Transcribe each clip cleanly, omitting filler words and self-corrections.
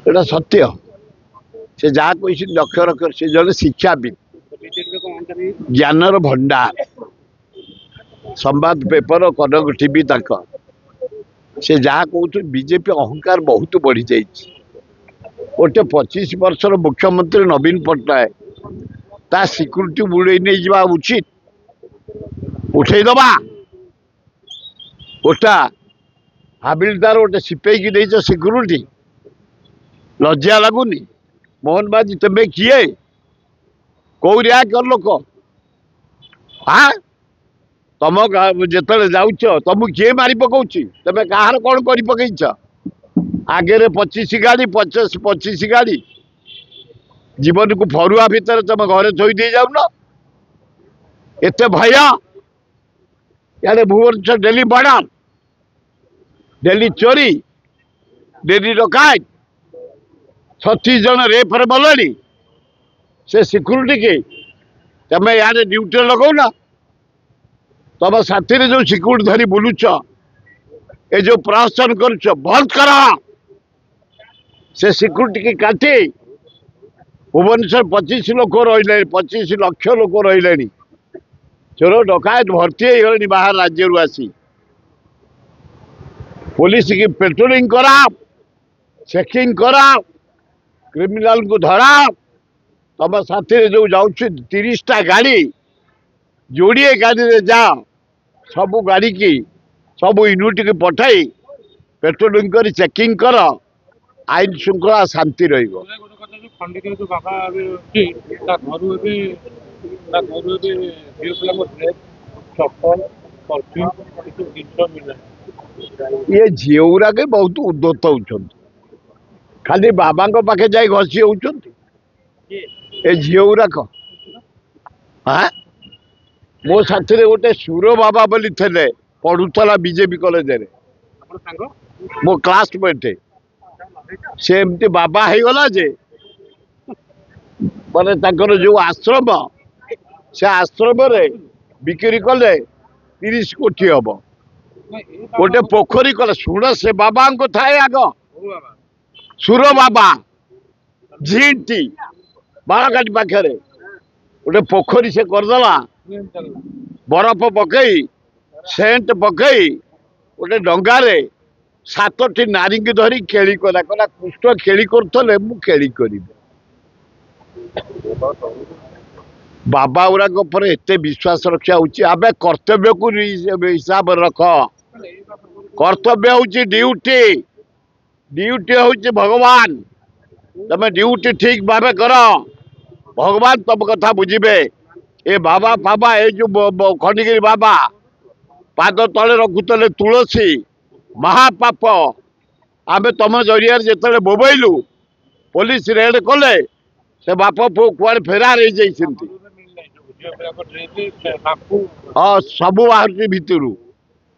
एटा सत्य से जहाँ कोई लक्ष्य रख से जन शिक्षाविद ज्ञानर भंडार संवाद पेपर कनक टीवी तक से जहाँ कहते बीजेपी अहंकार बहुत बढ़ी जाइए। गोटे 25 वर्षर मुख्यमंत्री नवीन पट्टनायक ता सिक्यूरीटी बुड़े नहीं जा उचित उठेदबा गोटा हाबिलदार गोटे सिपाही की नहीं सिक्यूरीटी लज्जा लगुनि मोहन बाजी तुम्हें किए कौ रिया कर लोक हाँ तुम जिते जाऊच तुमको किए मारी पकाउची तुम कहार कौन कर पकईच आगे 25 गाड़ी 25 गाड़ी जीवन को फरुआ भितर तुम घरे थोई दे जाऊन एत भय यार भुवनेश्वर डेली बड़ा डेली चोरी डेली डकायत 36 जन रेफर मलनी से सिक्यूरीटी के तुम यार ड्यूटी लगौना तुम साथी जो सिक्यूरीटी धरी बुलुच ये जो प्रहसन करुच बंद कर से सिक्यूरीटी की काटी भुवनेश्वर 25 लोक रही 25 लाख लोक रही चोर डकायत भर्ती हो बाहर राज्य आसी पुलिस की पेट्रोलिंग करा चेकिंग करा क्रिमिनाल को धरा तुम साथी जो जाऊँ 30टा गाड़ी जोड़िए गाड़ी रे जा सबू गाड़ी की सबू यूनिट की पठाई पेट्रोलिंग कर चेकिंग कर आईन श्रृंखला शांति रहिबो। ये झीउरा के बहुत उद्दत होउछन खाली बाबा पाखे जाई घसी होउछन ए झीउरा को हाँ मो साथी गोटे सुर बाबा बोली थे पढ़ुला बीजेपी कॉलेज रे मो क्लासमेट से एमती बाबा हो गला जे माने ताकर जो आश्रम से आश्रम रे बिक्री कले 30 कोटी हम गोटे पोखरी कले शुण से बाबा को थाए आग सुर बाबा झीटी बाड़काटी पाखे गोटे पोखरी से करदेला बरफ पकई सेंट पकई गोटे डंगारे 7टी नारी की धरी खेली कला कला कृष्ण खेली करथले मु खेली करी बाबा गुराक पर एते विश्वास रखा होची आबे कर्तव्य को हिसाब रख कर्तव्य होची ड्यूटी ड्यूटी होची भगवान तमे ड्यूटी ठीक भावे कर भगवान तुम कथा बुझे ए बाबा बाबा ए जो खंडगिरी बाबा पाद तले रखुले तुलसी महापाप आमे तुम जरिया जिते बोबईलु पुलिस रेड कले से बाप पु कुआड़े फेरार हो जाती हाँ सब बाहर भितर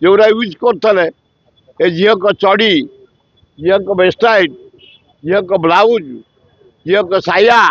जोरा यूज करते ए झील को चढ़ी झील को वेस्टाइट झील को ब्लाउज झील को साया